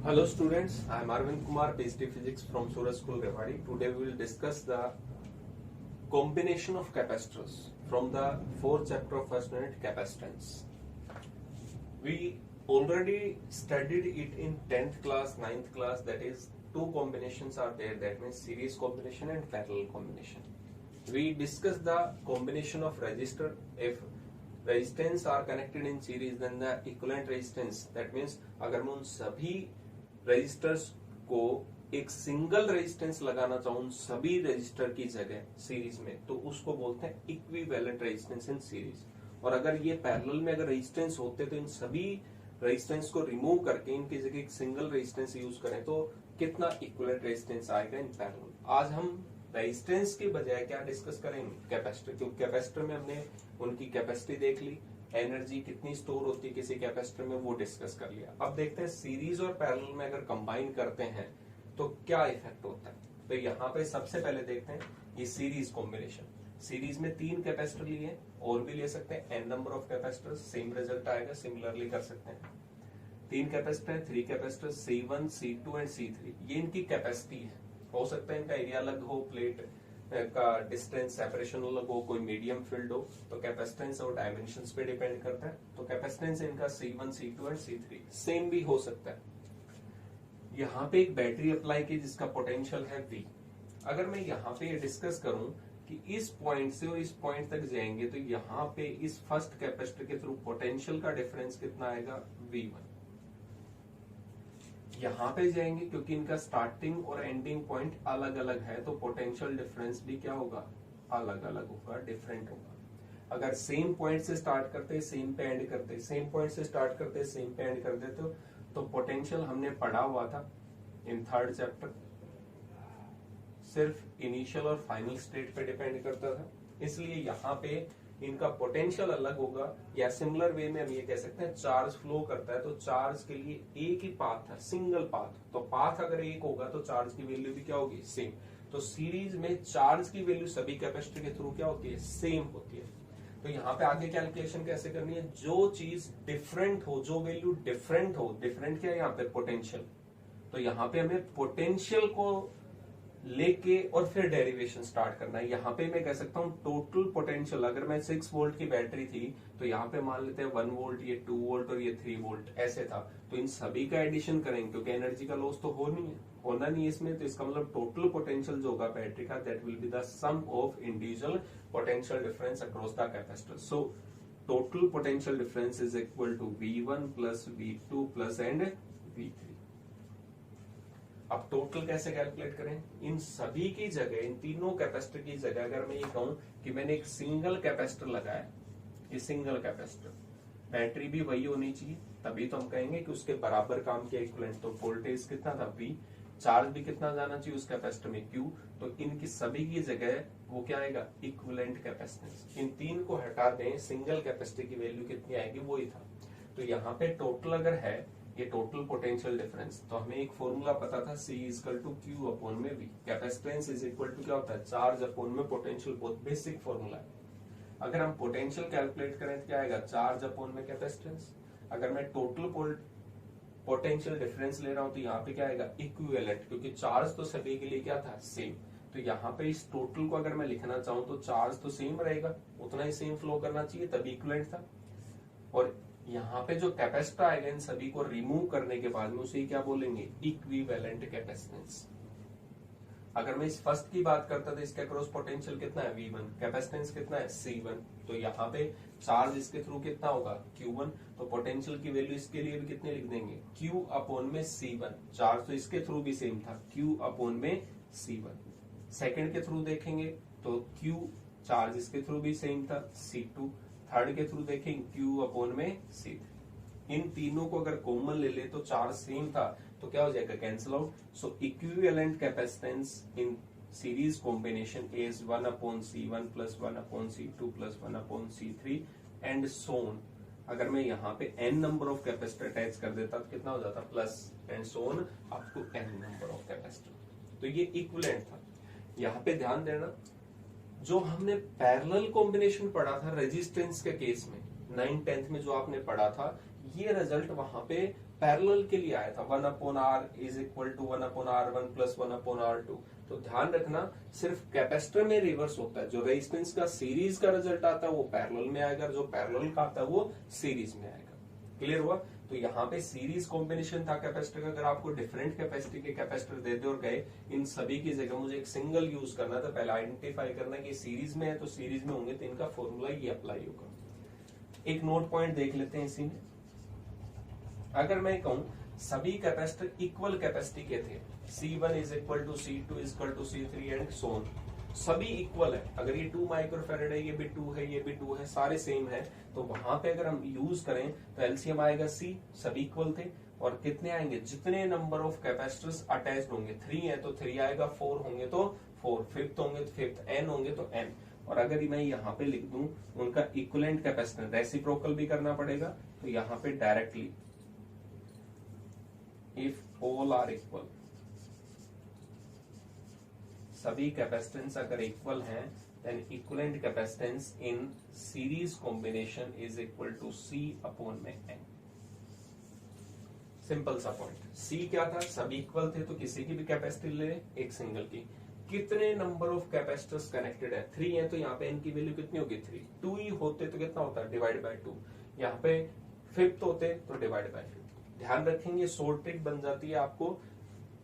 Hello students, I am Arvind Kumar, PhD Physics from Suraj School, Rewari. Today we will discuss the combination of capacitors from the fourth chapter of first unit, capacitance. We already studied it in 10th class, 9th class, that is two combinations are there, that means series combination and parallel combination. We discussed the combination of resistor. If resistance are connected in series, then the equivalent resistance, that means अगर मैं उन सभी resistors को एक single resistance लगाना चाहूं उन सभी रेजिस्टर की जगह सीरीज में, तो उसको बोलते हैं इक्विवेलेंट रेजिस्टेंस इन सीरीज। और अगर ये पैरेलल में अगर रेजिस्टेंस होते तो इन सभी रेजिस्टेंस को रिमूव करके इनकी जगह एक सिंगल रेजिस्टेंस यूज करें तो कितना इक्विवेलेंट रेजिस्टेंस आएगा इन पैरेलल। आज हम रेजिस्टेंस के बजाय क्या डिस्कस करेंगे, कैपेसिटर, क्योंकि कैपेसिटर में हमने उनकी कैपेसिटी देख ली, एनर्जी कितनी स्टोर होती है किसी कैपेसिटर में वो डिस्कस कर लिया। अब देखते हैं सीरीज और पैरेलल में अगर कंबाइन करते हैं तो क्या इफेक्ट होता है। तो यहाँ पे सबसे पहले देखते हैं ये सीरीज कॉम्बिनेशन। सीरीज में तीन कैपेसिटर लिए और भी ले सकते हैं, n number of capacitor, same result आएगा, सिमिलरली कर सकते हैं। तीन कैपेसिटर है, three capacitor, C1, C2 and C3, ये इनकी कैपेसिटी है। हो सकता है इनका एरिया अलग हो, प्लेट का डिस्टेंस सेपरेशन अलग हो, कोई मीडियम फील्ड हो, तो कैपेसिटेंस और डायमेंशंस पे डिपेंड करता है। तो कैपेसिटेंस इनका C1, C2 and C3 same भी हो सकता है। यहाँ पे एक बैटरी अप्लाई की जिसका पोटेंशियल है V। अगर मैं यहाँ पे ये डिस्कस करूं कि इस पॉइंट से और इस पॉइंट तक जाएंगे तो यहाँ पे इस फर्स्ट कैपेसिटर के थ्रू पोटेंशियल का डिफरेंस कितना आएगा, V1। यहाँ पे जाएंगे क्योंकि इनका स्टार्टिंग और एंडिंग पॉइंट अलग अलग है तो पोटेंशियल डिफरेंस भी क्या होगा, अलग अलग होगा, डिफरेंट होगा। अगर सेम पॉइंट से स्टार्ट करते सेम पे एंड करते, सेम पॉइंट से स्टार्ट करते सेम पे एंड कर देते तो पोटेंशियल हमने पढ़ा हुआ था इन थर्ड चैप्टर, सिर्फ इनिशियल और फाइनल स्टेट पे डिपेंड करता था। इसलिए यहाँ पे इनका पोटेंशियल अलग होगा, या सिमिलर वे में हम ये कह सकते हैं चार्ज फ्लो करता है तो चार्ज के लिए एक ही पाथ है, सिंगल पाथ, तो पाथ अगर एक होगा तो चार्ज की वैल्यू भी क्या होगी, सेम। तो सीरीज में चार्ज की वैल्यू सभी कैपेसिटर के थ्रू क्या होती है, सेम होती है। तो यहाँ पे आगे कैलकुलेशन कैसे करनी है, जो चीज डिफरेंट हो, जो वैल्यू डिफरेंट हो, डिफरेंट क्या है यहाँ पे, पोटेंशियल, तो यहाँ पे हमें पोटेंशियल को लेके और फिर डेरिवेशन स्टार्ट करना है। यहाँ पे मैं कह सकता हूँ टोटल पोटेंशियल, अगर मैं 6 वोल्ट की बैटरी थी तो यहाँ पे मान लेते हैं 1 वोल्ट, ये 2 वोल्ट और ये 3 वोल्ट ऐसे था, तो इन सभी का एडिशन करेंगे क्योंकि एनर्जी का लॉस तो होना नहीं है इसमें, तो इसका मतलब टोटल पोटेंशियल जो होगा बैटरी का, that will be the sum of individual potential difference across the capacitor. So total potential difference is equal to V1 plus V2 plus and V3। अब टोटल कैसे कैलकुलेट करें, इन सभी की जगह, इन तीनों कैपेसिटर की जगह अगर मैं ये कहूं कि मैंने एक सिंगल कैपेसिटर लगाया, ये सिंगल कैपेसिटर, बैटरी भी वही होनी चाहिए, तभी तो हम कहेंगे कि उसके बराबर काम किया, इक्विवेलेंट। तो वोल्टेज कितना था V, चार्ज भी कितना जाना चाहिए उस कैपेसिटर में Q, तो इनकी सभी की जगह वो क्या आएगा, इक्विवेलेंट कैपेसिटेंस। इन तीन को हटा दें, सिंगल कैपेसिटर की वैल्यू कितनी आएगी, वही था। तो यहाँ पे टोटल अगर है ये टोटल पोटेंशियल डिफरेंस, तो हमें एक फॉर्मूला पता था C equal to Q upon में V। Capacitance is equal to क्या होता है, चार्ज अपॉन में पोटेंशियल, बहुत बेसिक फॉर्मूला है। अगर हम पोटेंशियल कैलकुलेट करें तो क्या आएगा, चार्ज अपॉन में कैपेसिटेंस। अगर मैं टोटल पोटेंशियल डिफरेंस ले रहा हूं तो यहाँ पे क्या आएगा, इक्विवेलेंट, क्योंकि चार्ज तो सभी के लिए क्या था, सेम। तो यहाँ पे इस टोटल को अगर मैं लिखना चाहूं तो चार्ज तो सेम रहेगा, उतना ही सेम फ्लो करना चाहिए, तभी इक्विवेलेंट था। और यहाँ पे जो कैपेसिटर आएगा इन सभी को रिमूव करने के बाद में उसे क्या बोलेंगे, इक्विवेलेंट कैपेसिटेंस। अगर मैं इस फर्स्ट की बात करता तो इसके अक्रॉस पोटेंशियल कितना है, V1, कैपेसिटेंस कितना है, C1, तो यहाँ पे चार्ज इसके थ्रू कितना होगा, Q1, तो पोटेंशियल की वैल्यू इसके लिए भी कितने लिख देंगे, Q अपॉन में C1, चार्ज तो इसके थ्रू भी सेम था, Q अपॉन में C1। सेकेंड के थ्रू देखेंगे तो Q, चार्ज इसके थ्रू भी सेम था, C2। थर्ड के थ्रू देखेंगे Q अपॉन में C3। इन तीनों को अगर कॉमन ले ले तो चार्ज सेम था तो क्या हो जाएगा, cancel out. So equivalent capacitance in series combination is 1 upon C1 plus 1 upon C2 plus 1 upon C3 and so on. अगर मैं यहाँ पे n number of capacitor attach कर देता तो कितना हो जाता, plus and so on up to n number of capacitor. तो ये इक्विवेलेंट था। यहाँ पे ध्यान देना, जो हमने पैरेलल कॉम्बिनेशन पढ़ा था रेजिस्टेंस के केस में 9th 10th में जो आपने पढ़ा था, ये रिजल्ट वहां पे पैरेलल के लिए आया था 1/r is equal to 1/r1 plus 1/r2। तो ध्यान रखना सिर्फ कैपेसिटर में रिवर्स होता है, जो रेजिस्टेंस का सीरीज का रिजल्ट आता है वो पैरेलल में आएगा, जो पैरेलल का आता है वो सीरीज में आएगा। क्लियर हुआ? तो यहाँ पे सीरीज कॉम्बिनेशन था कैपेसिटर का। अगर आपको डिफरेंट कैपेसिटी के कैपेसिटर दे दे और कहे इन सभी की जगह मुझे एक सिंगल यूज करना था, पहले आइडेंटिफाई करना कि सीरीज में है तो सीरीज में होंगे तो इनका फॉर्मूला ये अप्लाई होगा। एक नोट पॉइंट देख लेते हैं इसी में। अगर मैं कहूं सभी कैपेसिटर इक्वल कैपेसिटी के थे, C1 is equal to C2 is equal to C3 and so on, सभी इक्वल है। अगर ये 2 माइक्रोफैराड है, ये भी 2 है, ये भी 2 है, सारे सेम है, तो वहां पे अगर हम यूज करें तो एलसीएम आएगा C, सभी इक्वल थे। और कितने आएंगे? जितने नंबर ऑफ कैपेसिटर्स अटैच्ड होंगे, 3 है तो 3 आएगा, 4 होंगे तो 4, 5 होंगे तो 5, n होंगे तो n। और अगर मैं यहाँ पे लिख दूं उनका इक्विवेलेंट कैपेसिटेंस, रेसिप्रोकल भी करना पड़ेगा, तो यहाँ पे directly if all are equal, सभी कैपेसिटेंस अगर इक्वल हैं, then equivalent capacitance in series combination is equal to C upon में n। सिंपल सा पॉइंट। C क्या था? सभी इक्वल थे तो किसी की भी कैपेसिटी ले एक सिंगल की। कितने नंबर ऑफ कैपेसिटर्स कनेक्टेड है? 3 है तो यहाँ पे n की वैल्यू कितनी होगी? 3। 2 ही होते तो कितना होता है? Divide by 2। यहाँ पे 5 होते तो डिवाइड बाय 5। ध्यान रखेंगे शॉर्ट ट्रिक बन जाती है आपको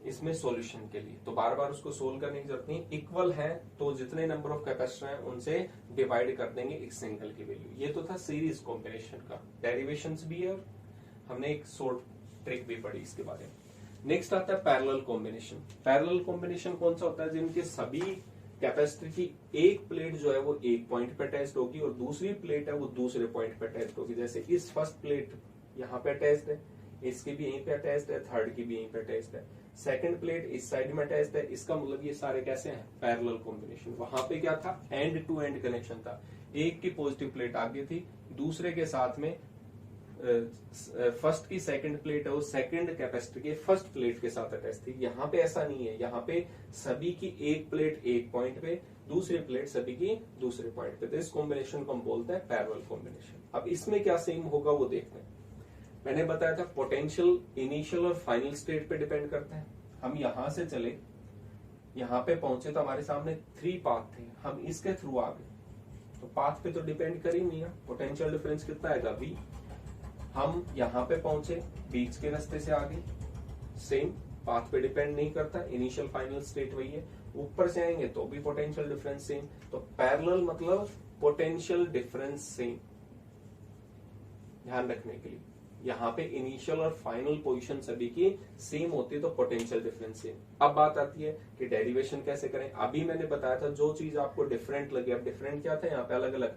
इसमें सॉल्यूशन के लिए, तो बार बार उसको सोल्व करने की जरूरत नहीं। इक्वल है तो जितने नंबर ऑफ कैपेसिटर हैं उनसे डिवाइड कर देंगे एक सिंगल की वैल्यू। ये तो था सीरीज कॉम्बिनेशन का, डेरिवेशंस भी है और हमने एक शॉर्ट ट्रिक भी पढ़ी इसके बारे में। नेक्स्ट आता है पैरेलल कॉम्बिनेशन। पैरेलल कॉम्बिनेशन कौन सा होता है? जिनके सभी कैपेसिटर की एक प्लेट जो है वो एक पॉइंट पे अटैच्ड होगी और दूसरी प्लेट है वो दूसरे पॉइंट पे अटैच्ड होगी। जैसे इस फर्स्ट प्लेट यहाँ पे अटैच्ड है, इसकी भी यहीं पे अटैच्ड है, थर्ड की भी यहीं पे अटैच्ड है, सेकंड प्लेट इस साइड में अटैच्ड है। इसका मतलब ये सारे कैसे हैं? Parallel combination. वहां पे क्या था? एंड टू एंड कनेक्शन था। एक की पॉजिटिव प्लेट आगे थी, दूसरे के साथ में फर्स्ट की सेकंड प्लेट है वो सेकंड कैपेसिटर के फर्स्ट प्लेट के साथ अटैच थी। यहाँ पे ऐसा नहीं है, यहाँ पे सभी की एक प्लेट एक पॉइंट पे, दूसरी प्लेट सभी की दूसरे पॉइंट पे। तो इस कॉम्बिनेशन को हम बोलते हैं पैरेलल कॉम्बिनेशन। अब इसमें क्या सेम होगा वो देखते हैं। मैंने बताया था पोटेंशियल इनिशियल और फाइनल स्टेट पे डिपेंड करता है। हम यहां से चले, यहाँ पे पहुंचे तो हमारे सामने 3 पाथ थे, हम इसके थ्रू आ गए तो पाथ पे तो डिपेंड कर ही नहीं है। पोटेंशियल डिफरेंस कितना आएगा? V। हम यहाँ पे पहुंचे, बीच के रास्ते से आगे, सेम पाथ पे डिपेंड नहीं करता, इनिशियल फाइनल स्टेट वही है। ऊपर से आएंगे तो भी पोटेंशियल डिफरेंस सेम। तो पैरेलल मतलब पोटेंशियल डिफरेंस सेम। ध्यान रखने के लिए यहाँ पे इनिशियल और फाइनल पोजीशन सभी की सेम होती है तो पोटेंशियल डिफरेंस सेम। अब बात आती है कि डेरिवेशन कैसे करें। अभी मैंने बताया था जो चीज आपको डिफरेंट लगे, अब डिफरेंट क्या था? यहाँ पे अलग अलग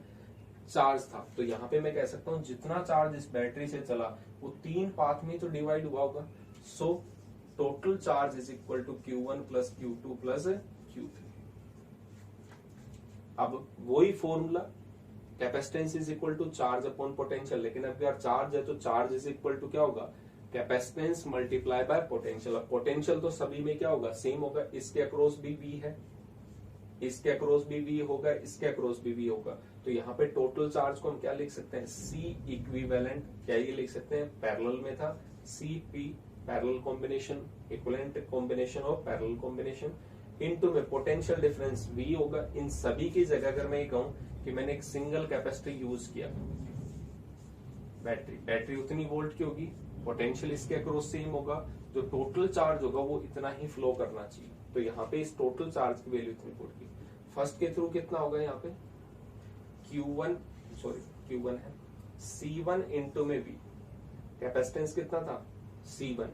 चार्ज था। तो यहाँ पे मैं कह सकता हूँ जितना चार्ज इस बैटरी से चला वो 3 पाथ में तो डिवाइड हुआ होगा। So total charge is equal to Q1 plus Q2 plus Q3। अब वही formula, capacitance is equal to charge upon potential, लेकिन अब यार चार्ज है तो चार्ज इज इक्वल टू क्या होगा? Capacitance multiply by potential. अब पोटेंशियल तो सभी में क्या होगा? सेम होगा। इसके अक्रॉस भी V है, इसके अक्रॉस भी V होगा, इसके अक्रॉस भी V होगा। तो यहाँ पे टोटल चार्ज को हम क्या लिख सकते हैं? C equivalent. क्या ये लिख सकते हैं? पैरेलल में था CP, parallel combination, equivalent combination और पैरेलल कॉम्बिनेशन, इनटू में पोटेंशियल डिफरेंस V होगा। इन सभी की जगह अगर मैं ये कहूं कि मैंने एक सिंगल कैपेसिटर यूज किया, बैटरी उतनी वोल्ट की होगी, पोटेंशियल इसके अक्रॉस सेम होगा, जो टोटल चार्ज होगा वो इतना ही फ्लो करना चाहिए। तो यहाँ पे इस टोटल चार्ज की वैल्यू इतनी वोल्ट की। फर्स्ट के थ्रू कितना होगा? यहाँ पे Q1 है, C1 इंटू में V। कैपेसिटेंस कितना था? C1।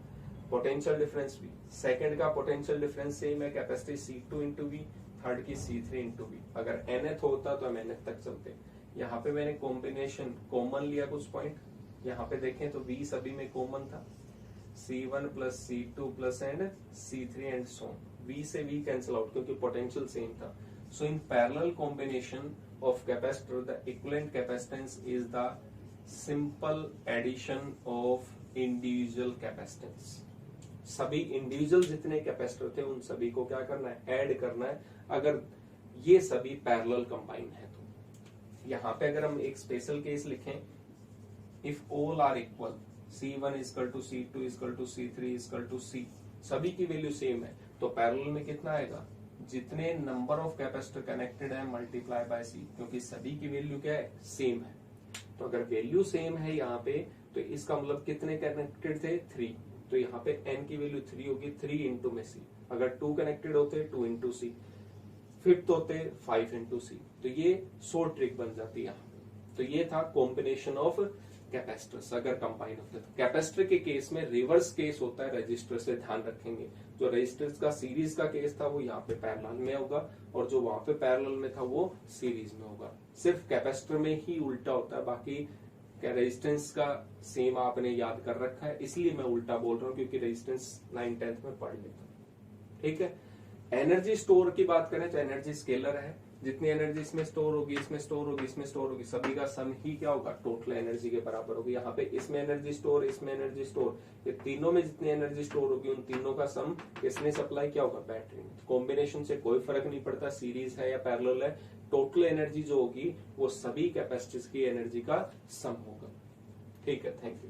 Potential difference V। Second का पोटेंशियल डिफरेंस सेम है, capacity C2 into V, third की C3 इंटू V। अगर nth होता तो हम nth तक चलते। यहाँ पे मैंने कॉम्बिनेशन कॉमन लिया कुछ पॉइंट, यहाँ पे देखें तो V सभी में कॉमन था, C1 plus C2 plus and C3 and so. V से V कैंसिल आउट क्योंकि पोटेंशियल सेम था। So in parallel combination of capacitor the equivalent capacitance is the simple addition of individual capacitance. सभी individual जितने capacitor थे उन सभी को क्या करना है? ऐड करना है, अगर ये सभी पैरेलल कंबाइन है तो। यहाँ पे अगर हम एक स्पेशल केस लिखें, if all are equal, C1 is equal to C2 is equal to C3 is equal to C, सभी की वैल्यू सेम है, तो पैरेलल में कितना आएगा, जितने नंबर ऑफ कैपेसिटर कनेक्टेड है मल्टीप्लाई बाय C, क्योंकि सभी की वैल्यू क्या है, सेम है। तो अगर वैल्यू सेम है यहाँ पे, तो इसका मतलब कितने कनेक्टेड थे, 3, तो यहाँ पे n की वैल्यू 3 होगी, 3 इंटू में C। अगर 2 कनेक्टेड होते 2 इंटू C, फिफ्थ होते 5 इंटू C, तो ये शॉर्ट ट्रिक बन जाती है यहाँ पे। तो ये था कॉम्बिनेशन ऑफ कैपेसिटर्स अगर कंबाइन होते हैं। कैपेसिटर के केस में रिवर्स केस होता है रजिस्टर से, ध्यान रखेंगे। जो रजिस्टर्स का सीरीज का केस था वो यहाँ पे पैरेलल में होगा, और जो वहां पे पैरेलल में था वो सीरीज में होगा। सिर्फ कैपेसिटर में ही उल्टा होता है, बाकी रेजिस्टेंस का सेम आपने याद कर रखा है, इसलिए मैं उल्टा बोल रहा हूँ, क्योंकि रेजिस्टेंस 9th-10th में पढ़ लेता हूँ। ठीक है। एनर्जी स्टोर की बात करें तो एनर्जी स्केलर है, जितनी एनर्जी इसमें स्टोर होगी, इसमें स्टोर होगी, इसमें स्टोर होगी, सभी का सम ही क्या होगा, टोटल एनर्जी के बराबर होगी। यहाँ पे इसमें एनर्जी स्टोर, इसमें एनर्जी स्टोर, ये तीनों में जितनी एनर्जी स्टोर होगी उन तीनों का सम किसने सप्लाई क्या होगा, बैटरी में। कॉम्बिनेशन से कोई फर्क नहीं पड़ता सीरीज है या पैरेलल है, टोटल एनर्जी जो होगी वो सभी कैपेसिटर्स की एनर्जी का सम होगा। ठीक है, थैंक यू।